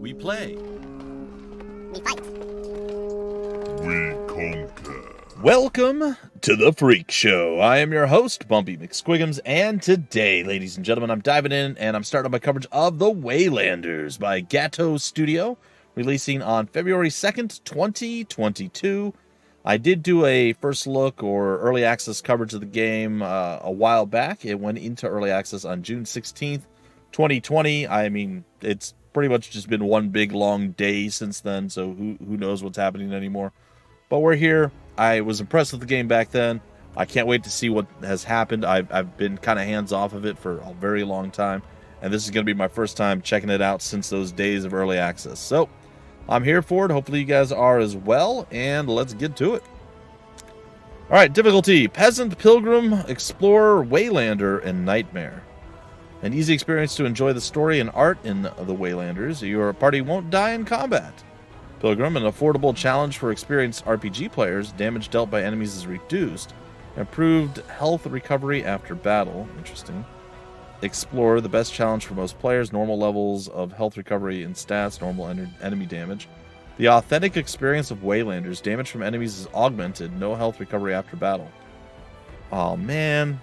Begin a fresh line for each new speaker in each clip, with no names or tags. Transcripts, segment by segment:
We play.
We fight.
We conquer.
Welcome to the Freak Show. I am your host, Bumpy McSquiggums, and today, ladies and gentlemen, I'm diving in and I'm starting my coverage of The Waylanders by Gato Studio, releasing on February 2nd, 2022. I did do a first look or early access coverage of the game a while back. It went into early access on June 16th, 2020. I mean, it's pretty much just been one big long day since then, so who knows what's happening anymore. But we're here. I was impressed with the game back then. I can't wait to see what has happened. I've been kind of hands off of it for a very long time, and this is going to be my first time checking it out since those days of early access. So I'm here for it. Hopefully you guys are as well, and let's get to it. All right, difficulty: Peasant, Pilgrim, Explorer, Waylander, and Nightmare. An easy experience to enjoy the story and art in The Waylanders. Your party won't die in combat. Pilgrim, an affordable challenge for experienced RPG players. Damage dealt by enemies is reduced. Improved health recovery after battle. Interesting. Explorer, the best challenge for most players. Normal levels of health recovery and stats. Normal enemy damage. The authentic experience of Waylanders. Damage from enemies is augmented. No health recovery after battle. Oh, man.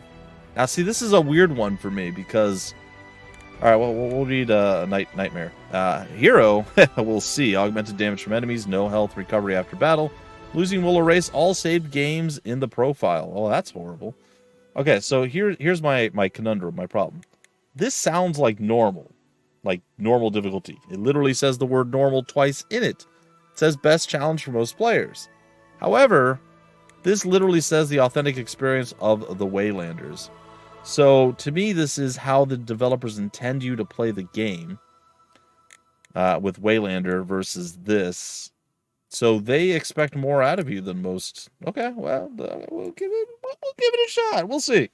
Now, see, this is a weird one for me because... Alright, well, we'll read Nightmare. Hero, we'll see. Augmented damage from enemies. No health recovery after battle. Losing will erase all saved games in the profile. Oh, that's horrible. Okay, so here's my conundrum, my problem. This sounds like normal difficulty. It literally says the word normal twice in it. It says best challenge for most players. However, this literally says the authentic experience of the Waylanders. So, to me, this is how the developers intend you to play the game with Waylander versus this. So, they expect more out of you than most. Okay, well, we'll give it a shot. We'll see.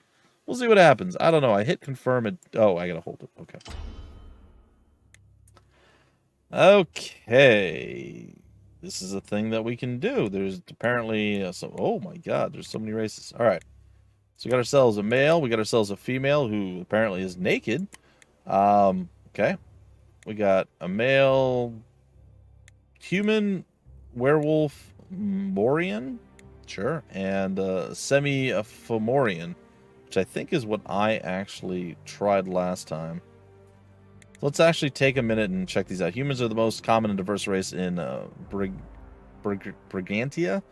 We'll see what happens. I don't know. I hit confirm it. Oh, I gotta hold it. Okay. Okay. This is a thing that we can do. There's apparently... oh, my God. There's so many races. All right. So we got ourselves a male. We got ourselves a female who apparently is naked. Okay. We got a male human werewolf Mauryans. Sure. And semi-Mauryans, which I think is what I actually tried last time. Let's actually take a minute and check these out. Humans are the most common and diverse race in Brigantia.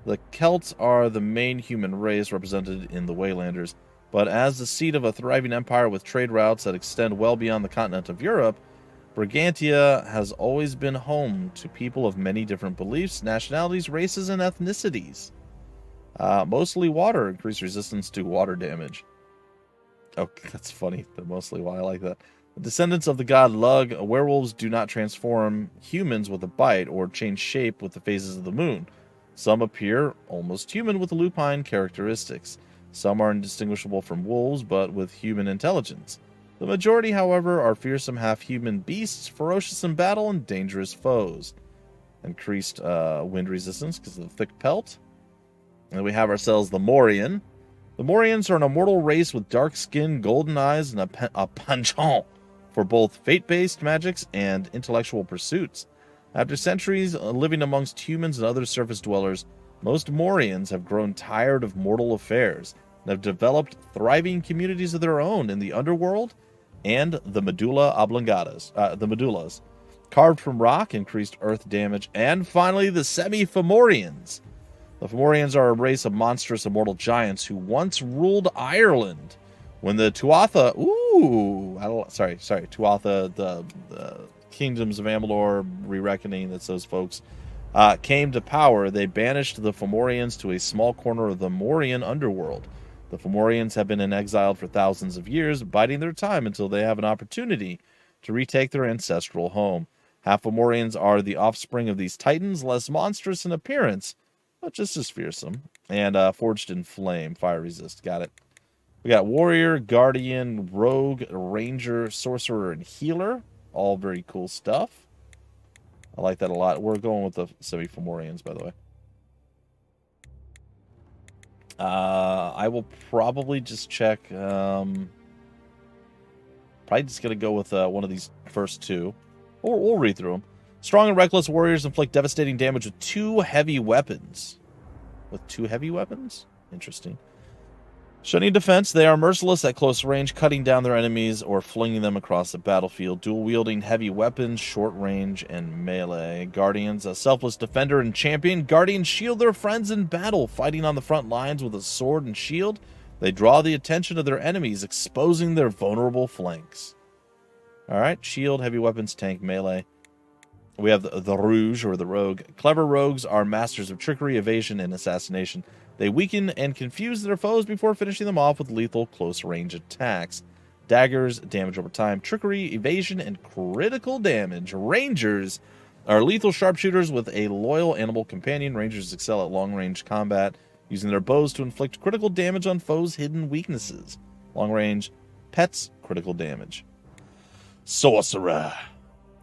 The Celts are the main human race represented in the Waylanders, but as the seat of a thriving empire with trade routes that extend well beyond the continent of Europe, Brigantia has always been home to people of many different beliefs, nationalities, races, and ethnicities. Mostly water, increased resistance to water damage. Oh, that's funny. They're mostly water. I like that. The descendants of the god Lug, werewolves do not transform humans with a bite or change shape with the phases of the moon. Some appear almost human with lupine characteristics. Some are indistinguishable from wolves, but with human intelligence. The majority, however, are fearsome half-human beasts, ferocious in battle, and dangerous foes. Increased wind resistance because of the thick pelt. And we have ourselves the Mauryans. The Mauryans are an immortal race with dark skin, golden eyes, and a penchant for both fate-based magics and intellectual pursuits. After centuries living amongst humans and other surface dwellers, most Mauryans have grown tired of mortal affairs and have developed thriving communities of their own in the underworld and the medullas. Carved from rock, increased earth damage, and finally the semi-Mauryans. The Mauryans are a race of monstrous immortal giants who once ruled Ireland when the Tuatha, Tuatha, the Kingdoms of Amalur, Re-Reckoning, that's those folks, came to power. They banished the Fomorians to a small corner of the Mauryan underworld. The Fomorians have been in exile for thousands of years, biding their time until they have an opportunity to retake their ancestral home. Half Fomorians are the offspring of these titans, less monstrous in appearance, but just as fearsome, and forged in flame, fire resist. Got it. We got warrior, guardian, rogue, ranger, sorcerer, and healer. All very cool stuff. I like that a lot. We're going with the semi-Mauryans, by the way. I will probably just check. Probably just going to go with one of these first two. We'll read through them. Strong and reckless warriors inflict devastating damage with 2 heavy weapons. With 2 heavy weapons? Interesting. Shunning defense, they are merciless at close range, cutting down their enemies or flinging them across the battlefield. Dual-wielding heavy weapons, short range, and melee. Guardians, a selfless defender and champion. Guardians shield their friends in battle, fighting on the front lines with a sword and shield. They draw the attention of their enemies, exposing their vulnerable flanks. Alright, shield, heavy weapons, tank, melee. We have the Rouge, or the Rogue. Clever rogues are masters of trickery, evasion, and assassination. They weaken and confuse their foes before finishing them off with lethal close-range attacks. Daggers, damage over time, trickery, evasion, and critical damage. Rangers are lethal sharpshooters with a loyal animal companion. Rangers excel at long-range combat, using their bows to inflict critical damage on foes' hidden weaknesses. Long-range pets, critical damage. Sorcerer.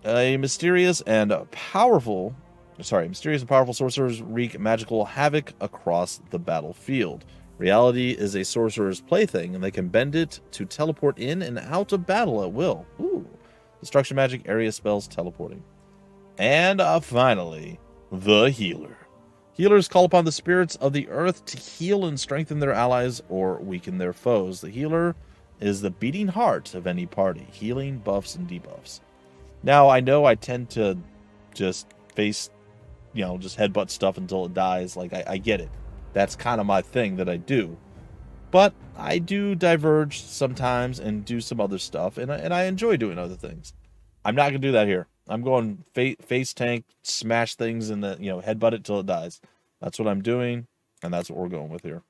Mysterious and powerful sorcerers wreak magical havoc across the battlefield. Reality is a sorcerer's plaything, and they can bend it to teleport in and out of battle at will. Ooh. Destruction magic, area spells, teleporting. And finally, the healer. Healers call upon the spirits of the earth to heal and strengthen their allies or weaken their foes. The healer is the beating heart of any party, healing buffs and debuffs. Now, I know I tend to just face, just headbutt stuff until it dies. Like, I get it. That's kind of my thing that I do. But I do diverge sometimes and do some other stuff, and I enjoy doing other things. I'm not going to do that here. I'm going face tank, smash things, and headbutt it till it dies. That's what I'm doing, and that's what we're going with here.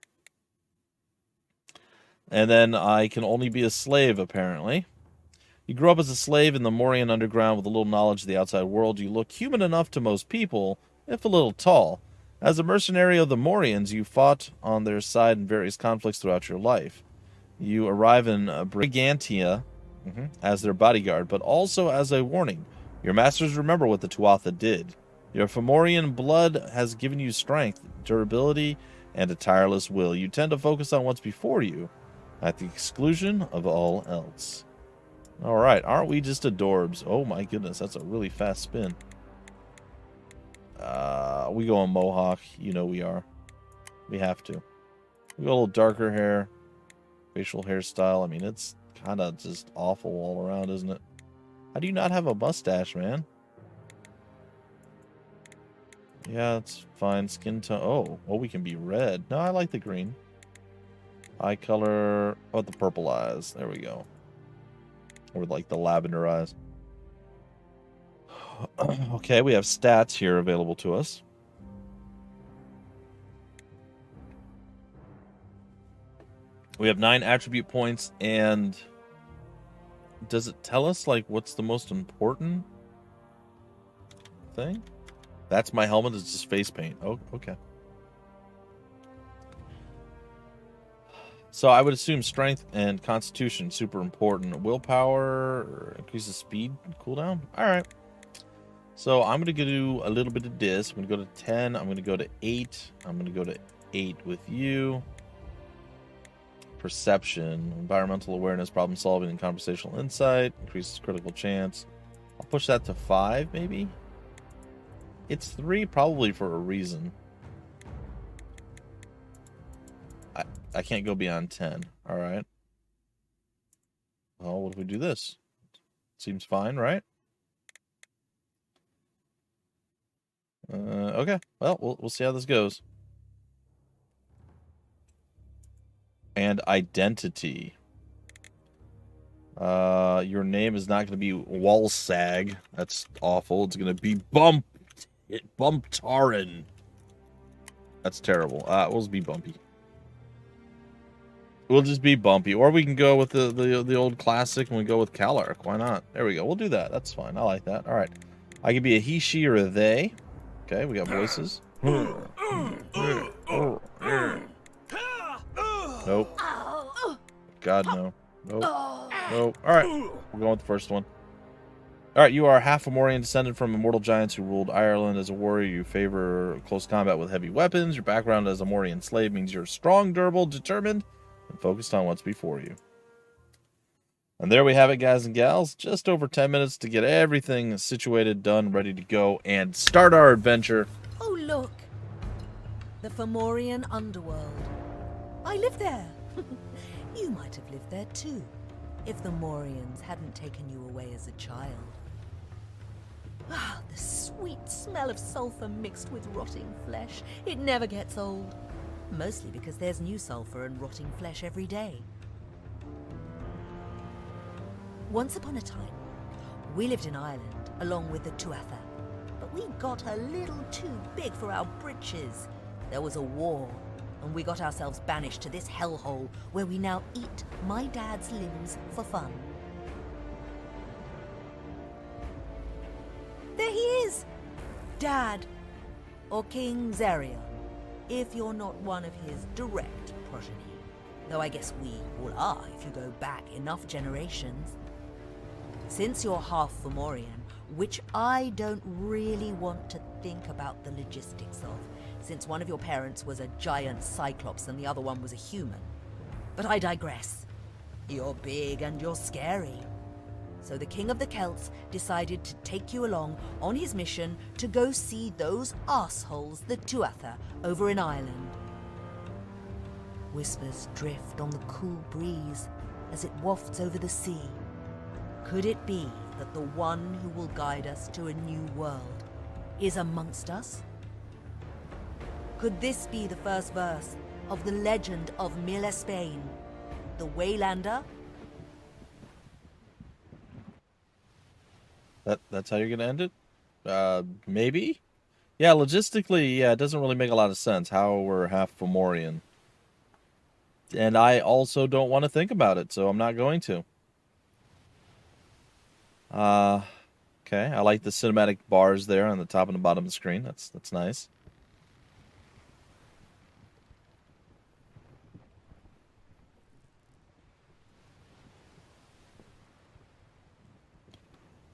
And then I can only be a slave, apparently. You grew up as a slave in the Mauryan underground with a little knowledge of the outside world. You look human enough to most people, if a little tall. As a mercenary of the Mauryans, you fought on their side in various conflicts throughout your life. You arrive in Brigantia as their bodyguard, but also as a warning. Your masters remember what the Tuatha did. Your Fomorian blood has given you strength, durability, and a tireless will. You tend to focus on what's before you, at the exclusion of all else. All right, aren't we just adorbs? Oh my goodness, that's a really fast spin. We go on Mohawk. We are. We have to. We go a little darker hair. Facial hairstyle. I mean, it's kind of just awful all around, isn't it? How do you not have a mustache, man? Yeah, it's fine. Skin tone. Oh, we can be red. No, I like the green. Eye color. Oh, the purple eyes. There we go. Or like the lavender eyes. Okay, we have stats here available to us. We have 9 attribute points, and does it tell us like what's the most important thing? That's my helmet. It's just face paint. Oh, okay. So I would assume strength and constitution super important. Willpower increases speed cooldown. All right. So I'm going to do a little bit of this. I'm going to go to 10. I'm going to go to 8. I'm going to go to 8 with you. Perception, environmental awareness, problem solving, and conversational insight. Increases critical chance. I'll push that to 5 maybe. It's 3 probably for a reason. I can't go beyond 10. All right. Well, what if we do this? Seems fine, right? Okay. Well, we'll see how this goes. And identity. Your name is not going to be Walsag. That's awful. It's going to be Bumptarin. That's terrible. We'll just be Bumpy. We'll just be Bumpy. Or we can go with the old classic and we go with Calark. Why not? There we go. We'll do that. That's fine. I like that. All right. I can be a he, she, or a they. Okay, we got voices. Nope. God, no. Nope. Nope. All right. We're going with the first one. All right, you are half a Mauryan, descended from immortal giants who ruled Ireland. As a warrior, you favor close combat with heavy weapons. Your background as a Mauryan slave means you're strong, durable, determined, and focused on what's before you. And there we have it, guys and gals. Just over 10 minutes to get everything situated, done, ready to go, and start our adventure.
Oh, look. The Mauryans underworld. I live there. You might have lived there too, if the Mauryans hadn't taken you away as a child. Ah, the sweet smell of sulfur mixed with rotting flesh. It never gets old. Mostly because there's new sulfur and rotting flesh every day. Once upon a time, we lived in Ireland along with the Tuatha, but we got a little too big for our britches. There was a war, and we got ourselves banished to this hellhole where we now eat my dad's limbs for fun. There he is! Dad, or King Zerion, if you're not one of his direct progeny. Though I guess we all are if you go back enough generations. Since you're half Fomorian, which I don't really want to think about the logistics of, since one of your parents was a giant cyclops and the other one was a human. But I digress. You're big and you're scary. So the King of the Celts decided to take you along on his mission to go see those assholes, the Tuatha, over in Ireland. Whispers drift on the cool breeze as it wafts over the sea. Could it be that the one who will guide us to a new world is amongst us? Could this be the first verse of the legend of Mille Spain, the Waylander?
That's how you're gonna end it? Maybe? Yeah, logistically, yeah, it doesn't really make a lot of sense how we're half Fomorian. And I also don't want to think about it, so I'm not going to. Okay, I like the cinematic bars there on the top and the bottom of the screen. That's nice.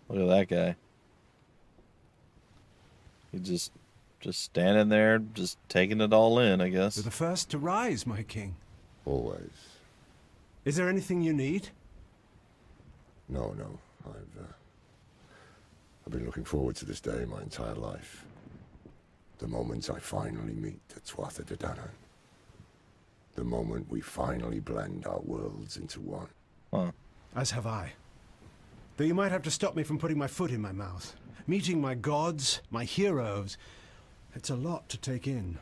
Look at that guy. He just standing there, just taking it all in, I guess.
You're the first to rise, my king.
Always.
Is there anything you need?
No. I've been looking forward to this day my entire life. The moment I finally meet the Tuatha De Danann. The moment we finally blend our worlds into one.
Huh.
As have I. Though you might have to stop me from putting my foot in my mouth. Meeting my gods, my heroes. It's a lot to take in.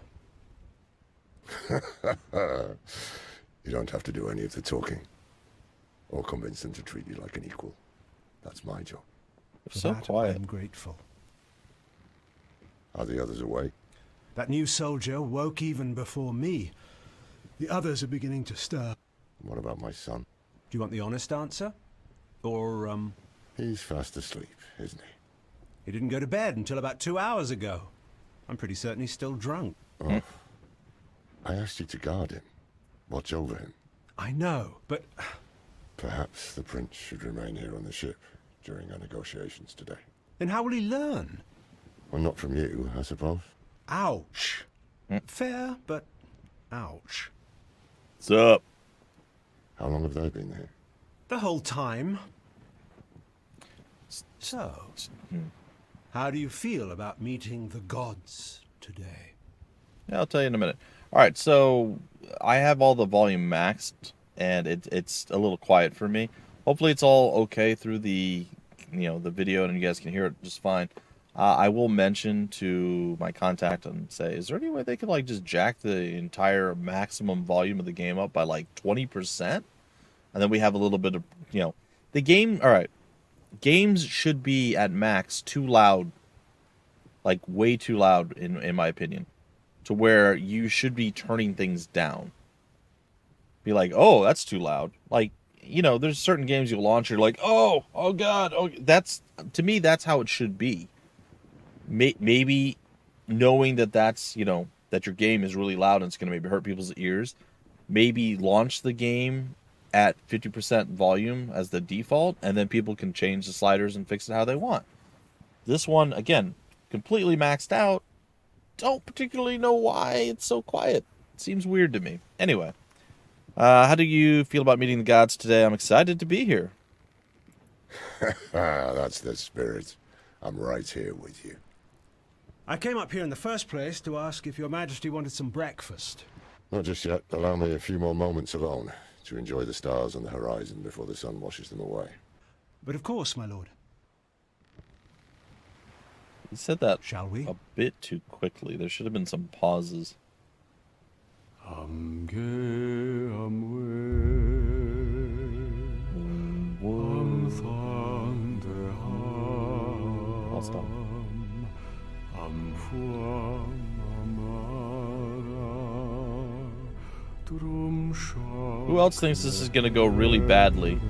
You don't have to do any of the talking. Or convince them to treat you like an equal. That's my job.
For
So
that,
quiet.
I'm grateful.
Are the others awake?
That new soldier woke even before me. The others are beginning to stir.
What about my son?
Do you want the honest answer? Or,
He's fast asleep, isn't he?
he didn't go to bed until about 2 hours ago. I'm pretty certain he's still drunk.
Oh. I asked you to guard him. Watch over him.
I know, but
Perhaps the prince should remain here on the ship during our negotiations today.
then how will he learn?
Well, not from you, I suppose.
Ouch. Fair, but ouch.
What's up?
How long have they been here?
The whole time. So, how do you feel about meeting the gods today?
Yeah, I'll tell you in a minute. All right, so I have all the volume maxed, and it's a little quiet for me. Hopefully, it's all okay through the the video, and you guys can hear it just fine. I will mention to my contact and say, is there any way they could like just jack the entire maximum volume of the game up by like 20%, and then we have a little bit of the game. All right, games should be at max too loud, like way too loud in my opinion, to where you should be turning things down. Be like, oh, that's too loud. Like, there's certain games you launch, you're like, oh god, oh, that's, to me, that's how it should be. Maybe knowing that that's, that your game is really loud and it's going to maybe hurt people's ears, maybe launch the game at 50% volume as the default, and then people can change the sliders and fix it how they want. This one, again, completely maxed out. Don't particularly know why it's so quiet. It seems weird to me. Anyway, how do you feel about meeting the gods today? I'm excited to be here.
That's the spirit. I'm right here with you.
I came up here in the first place to ask if your majesty wanted some breakfast.
Not just yet. Allow me a few more moments alone to enjoy the stars on the horizon before the sun washes them away.
But of course, my lord.
He said that
Shall we?
a bit too quickly. There should have been some pauses. I'll stop. Who else thinks this is going to go really badly?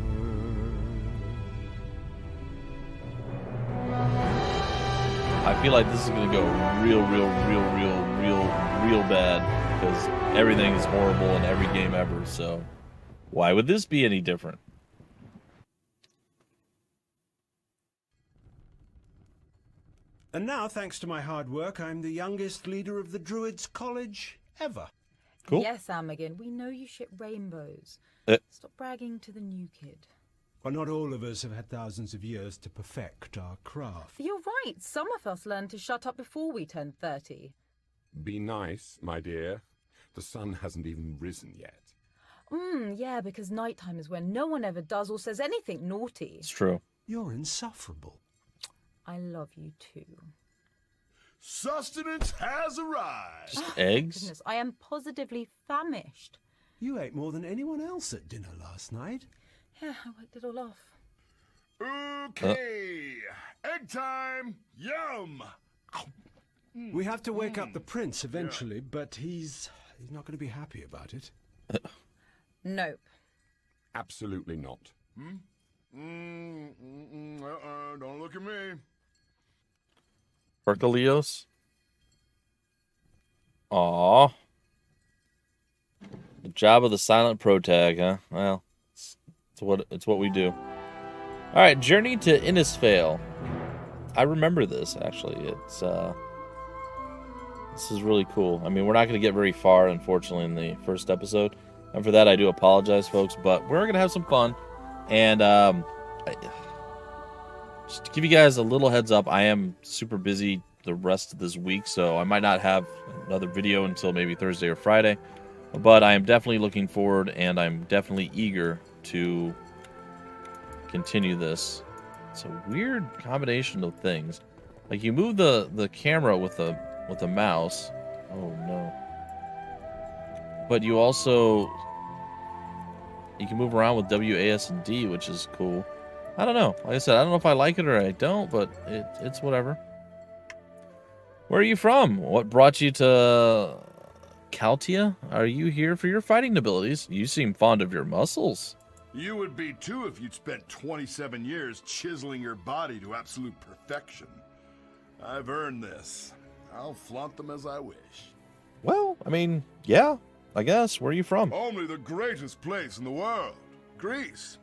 I feel like this is going to go real bad because everything is horrible in every game ever, so why would this be any different?
And now, thanks to my hard work, I'm the youngest leader of the Druids' College ever.
Cool.
Yes, Amagin, we know you ship rainbows. Stop bragging to the new kid.
Well, not all of us have had thousands of years to perfect our craft.
You're right. Some of us learned to shut up before we turned 30.
Be nice, my dear. The sun hasn't even risen yet.
Yeah, because nighttime is when no one ever does or says anything naughty.
It's true.
You're insufferable.
I love you too.
Sustenance has arrived.
Just eggs?
Goodness, I am positively famished.
You ate more than anyone else at dinner last night.
Yeah, I worked it all off.
Okay, egg time. Yum.
We have to wake up the prince eventually, but he's not going to be happy about it.
Nope.
Absolutely not.
Don't look at me.
Berkelios? Aw. The job of the silent protag, huh? Well, it's what we do. All right, Journey to Innisfail. I remember this actually. It's this is really cool. I mean, we're not going to get very far, unfortunately, in the first episode, and for that I do apologize, folks. But we're going to have some fun, and just to give you guys a little heads up, I am super busy the rest of this week, so I might not have another video until maybe Thursday or Friday. But I am definitely looking forward, and I'm definitely eager to continue this. It's a weird combination of things. Like, you move the camera with the mouse. Oh no. But you can move around with WASD, which is cool. I don't know. Like I said, I don't know if I like it or I don't, but it's whatever. Where are you from? What brought you to Caltia? Are you here for your fighting abilities? You seem fond of your muscles.
You would be too if you'd spent 27 years chiseling your body to absolute perfection. I've earned this. I'll flaunt them as I wish.
Well, I mean, yeah, I guess. Where are you from?
Only the greatest place in the world, Greece.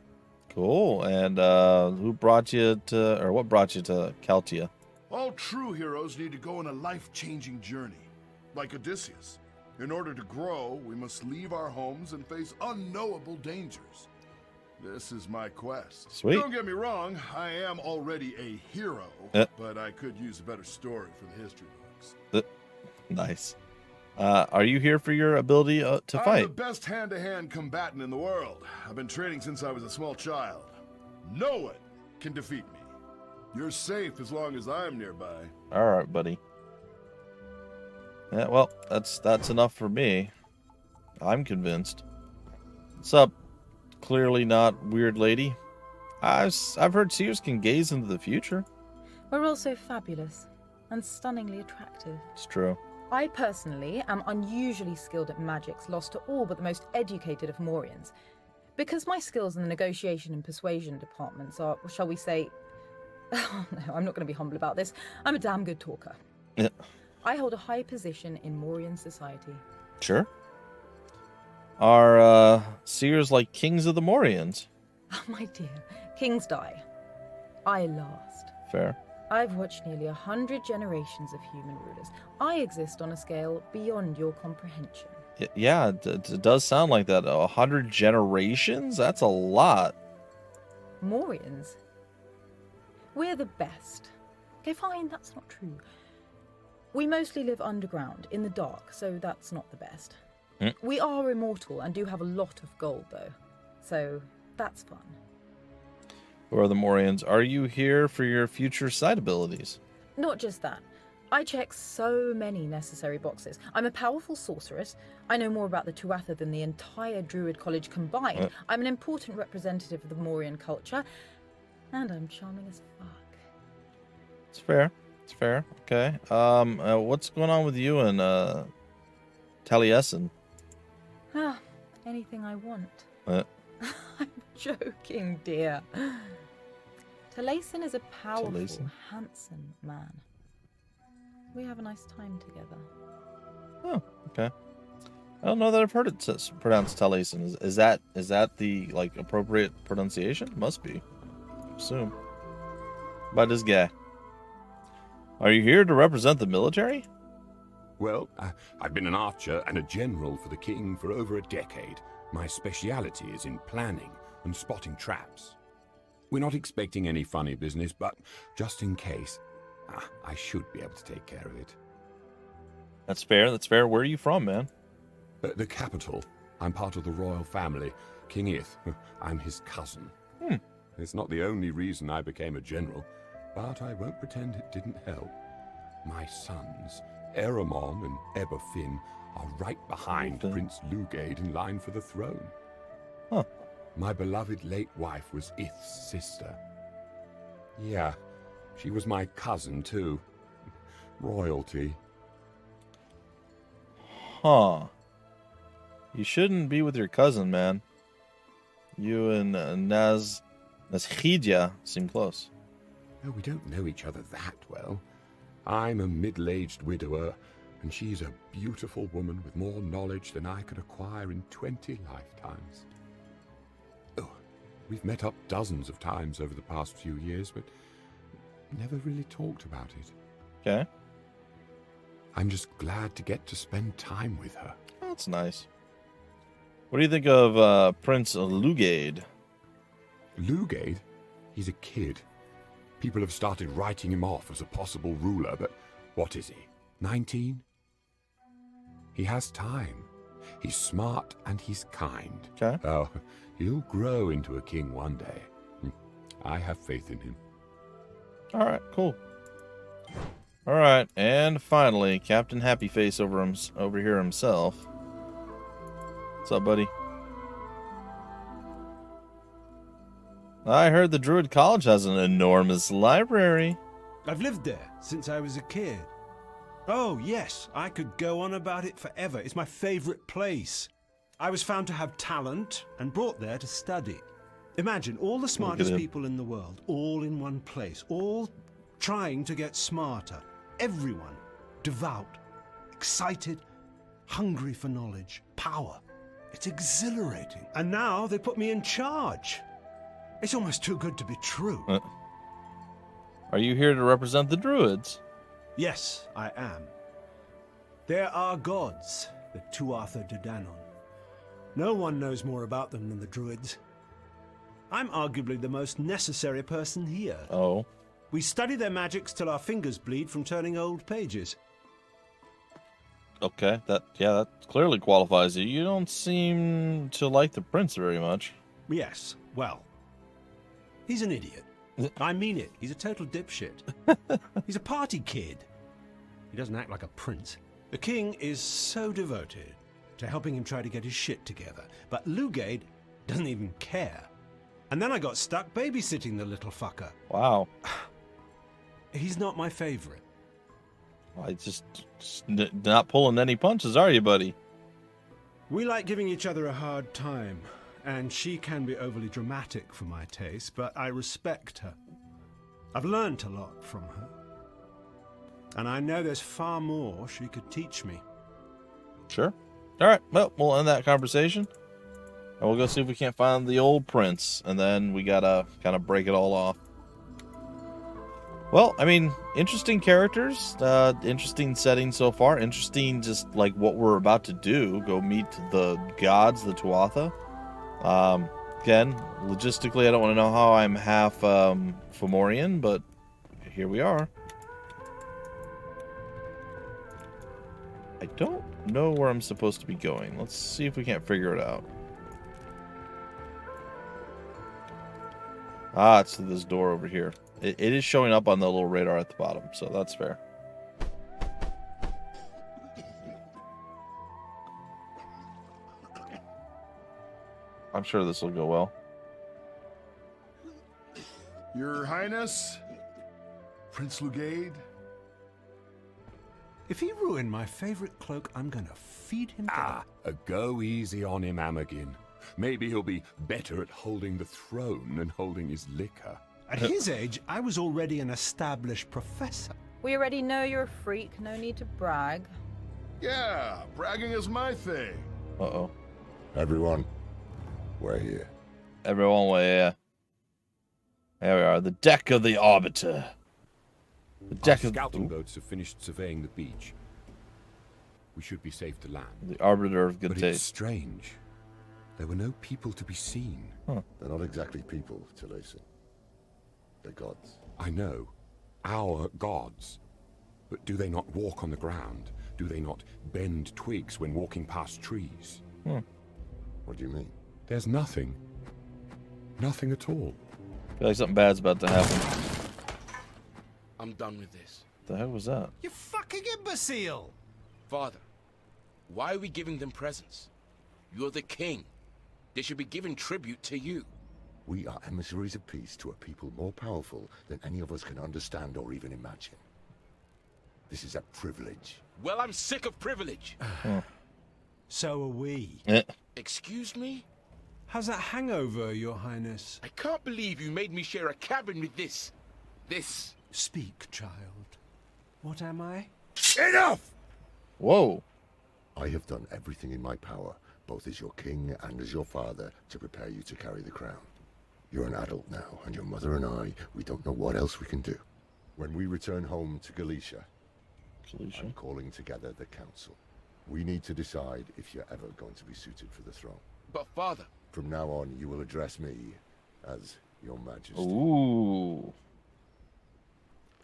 Cool. And what brought you to Caltia?
All true heroes need to go on a life-changing journey, like Odysseus. In order to grow, we must leave our homes and face unknowable dangers. This is my quest.
Sweet.
Don't get me wrong, I am already a hero, but I could use a better story for the history books.
Nice. Are you here for your ability to
I'm
fight?
the best hand-to-hand combatant in the world. I've been training since I was a small child. No one can defeat me. You're safe as long as I'm nearby.
All right, buddy. Yeah, well, that's enough for me. I'm convinced. What's up? Clearly not weird lady. I've heard seers can gaze into the future.
We're also fabulous and stunningly attractive.
It's true.
I personally am unusually skilled at magics, lost to all but the most educated of Mauryans. Because my skills in the negotiation and persuasion departments are, shall we say... Oh, no, I'm not going to be humble about this. I'm a damn good talker.
Yeah.
I hold a high position in Mauryan society.
Sure. Are seers like kings of the Mauryans?
Oh, my dear. Kings die. I last.
Fair.
I've watched nearly 100 generations of human rulers. I exist on a scale beyond your comprehension.
Yeah, it does sound like that. 100 generations? That's a lot.
Mauryans? We're the best. Okay, fine, that's not true. We mostly live underground, in the dark, so that's not the best. We are immortal and do have a lot of gold, though. So that's fun.
Who are the Mauryans? Are you here for your future side abilities?
Not just that. I check so many necessary boxes. I'm a powerful sorceress. I know more about the Tuatha than the entire Druid College combined. I'm an important representative of the Mauryan culture. And I'm charming as fuck.
It's fair. It's fair. Okay. What's going on with you and Taliesin?
Anything I want. I'm joking, dear. Taliesin is a powerful, handsome man. We have a nice time together.
Oh, okay. I don't know that I've heard it pronounced Taliesin. Is that the appropriate pronunciation? Must be. I assume. About this guy. Are you here to represent the military?
Well, I've been an archer and a general for the king for over a decade. My speciality is in planning and spotting traps. We're not expecting any funny business, but just in case, I should be able to take care of it.
That's fair. That's fair. Where are you from, man?
The capital. I'm part of the royal family. King Ith. I'm his cousin. It's not the only reason I became a general, but I won't pretend it didn't help. My sons, Eramon and Eberfin, are right behind Prince Lugade in line for the throne.
Huh.
My beloved late wife was Ith's sister. Yeah, she was my cousin too. Royalty.
Huh. You shouldn't be with your cousin, man. You and Nazhidia seem close.
Oh, we don't know each other that well. I'm a middle-aged widower, and she's a beautiful woman with more knowledge than I could acquire in 20 lifetimes. Oh, we've met up dozens of times over the past few years, but never really talked about it.
Okay.
I'm just glad to get to spend time with her.
That's nice. What do you think of Prince Lugade?
Lugade? He's a kid. People have started writing him off as a possible ruler, but what is he, 19? He has time. He's smart and he's kind.
Okay.
Oh, he'll grow into a king one day. I have faith in him.
All right, cool. All right, and finally, Captain Happy Face over here himself. What's up, buddy? I heard the Druid College has an enormous library.
I've lived there since I was a kid. Oh, yes, I could go on about it forever. It's my favorite place. I was found to have talent and brought there to study. Imagine all the smartest people in the world, all in one place, all trying to get smarter. Everyone devout, excited, hungry for knowledge, power. It's exhilarating. And now they put me in charge. It's almost too good to be true.
Are you here to represent the Druids?
Yes, I am. There are gods, the Tuatha De Danann. No one knows more about them than the Druids. I'm arguably the most necessary person here.
Oh.
We study their magics till our fingers bleed from turning old pages.
Okay, that clearly qualifies you. You don't seem to like the prince very much.
Yes, well, he's an idiot. I mean it. He's a total dipshit. He's a party kid. He doesn't act like a prince. The king is so devoted to helping him try to get his shit together, but Lugade doesn't even care. And then I got stuck babysitting the little fucker.
Wow.
He's not my favorite.
I just not pulling any punches, are you, buddy?
We like giving each other a hard time, and she can be overly dramatic for my taste, but I respect her. I've learnt a lot from her. And I know there's far more she could teach me.
Sure. All right, well, we'll end that conversation. And we'll go see if we can't find the old prince, and then we gotta kind of break it all off. Well, I mean, interesting characters, interesting setting so far, interesting just like what we're about to do, go meet the gods, the Tuatha. Again, logistically, I don't want to know how I'm half Fomorian, but here we are. I don't know where I'm supposed to be going. Let's see if we can't figure it out. Ah, it's to this door over here. It is showing up on the little radar at the bottom, so that's fair. I'm sure this will go well.
Your Highness, Prince Lugade.
If he ruined my favorite cloak, I'm gonna feed him to
Go easy on him, Amagin. Maybe he'll be better at holding the throne than holding his liquor.
At his age, I was already an established professor.
We already know you're a freak, no need to brag.
Yeah, bragging is my thing.
Uh-oh.
Everyone, we're here.
Everyone, yeah. There we are. The deck of the Arbiter. The deck
Our
of...
scouting boats have finished surveying the beach. We should be safe to land.
The Arbiter of Good
But it's
Taste.
strange. There were no people to be seen.
They're not exactly people, Taliesin. They're gods.
I know. Our gods. But do they not walk on the ground? Do they not bend twigs when walking past trees?
What do you mean?
There's nothing. Nothing at all.
I feel like something bad's about to happen.
I'm done with this.
The heck was that?
You fucking imbecile!
Father, why are we giving them presents? You're the king. They should be giving tribute to you.
We are emissaries of peace to a people more powerful than any of us can understand or even imagine. This is a privilege.
Well, I'm sick of privilege.
So are we.
Excuse me?
How's that hangover, Your Highness?
I can't believe you made me share a cabin with this.
Speak, child. What am I?
Enough!
Whoa.
I have done everything in my power, both as your king and as your father, to prepare you to carry the crown. You're an adult now, and your mother and I, we don't know what else we can do. When we return home to Galicia, I'm calling together the council. We need to decide if you're ever going to be suited for the throne.
But father...
From now on, you will address me as your majesty.
Ooh.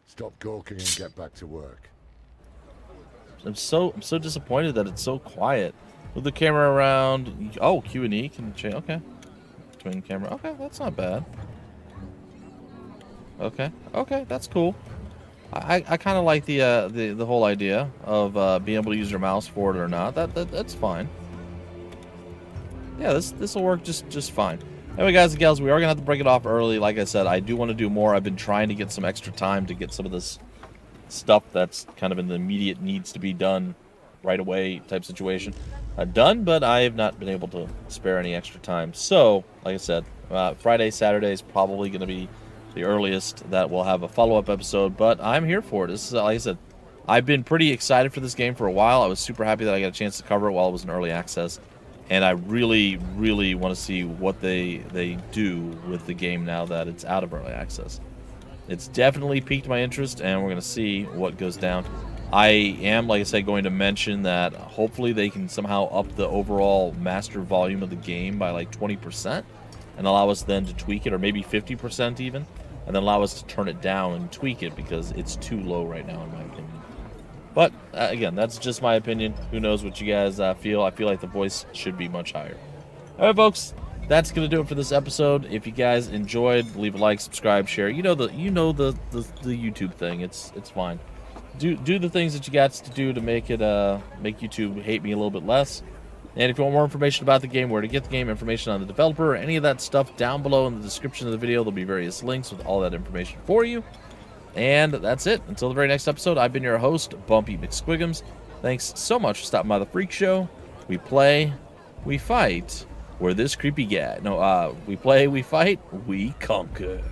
Stop gawking and get back to work.
I'm so disappointed that it's so quiet. Move the camera around. Oh, Q and E can change. Okay. Twin camera. Okay, that's not bad. Okay, that's cool. I kind of like the whole idea of being able to use your mouse for it or not. That's fine. Yeah, this will work just fine. Anyway, guys and gals, we are gonna have to break it off early. Like I said, I do want to do more. I've been trying to get some extra time to get some of this stuff that's kind of in the immediate needs to be done right away type situation done, but I have not been able to spare any extra time. So, like I said, Friday, Saturday is probably going to be the earliest that we'll have a follow-up episode, but I'm here for it. This is, like I said, I've been pretty excited for this game for a while. I was super happy that I got a chance to cover it while it was in early access, and I really, really want to see what they do with the game now that it's out of early access. It's definitely piqued my interest, and we're going to see what goes down. I am, like I said, going to mention that hopefully they can somehow up the overall master volume of the game by like 20% and allow us then to tweak it, or maybe 50% even, and then allow us to turn it down and tweak it because it's too low right now in my opinion. But again, that's just my opinion. Who knows what you guys feel? I feel like the voice should be much higher. All right, folks, that's gonna do it for this episode. If you guys enjoyed, leave a like, subscribe, share. You know the YouTube thing. It's fine. Do the things that you got to do to make it make YouTube hate me a little bit less. And if you want more information about the game, where to get the game, information on the developer, or any of that stuff down below in the description of the video, there'll be various links with all that information for you. And that's it. Until the very next episode, I've been your host, Bumpy McSquigums. Thanks so much for stopping by the Freak Show. We play, we fight. We're this creepy guy. No, we play, we fight, we conquer.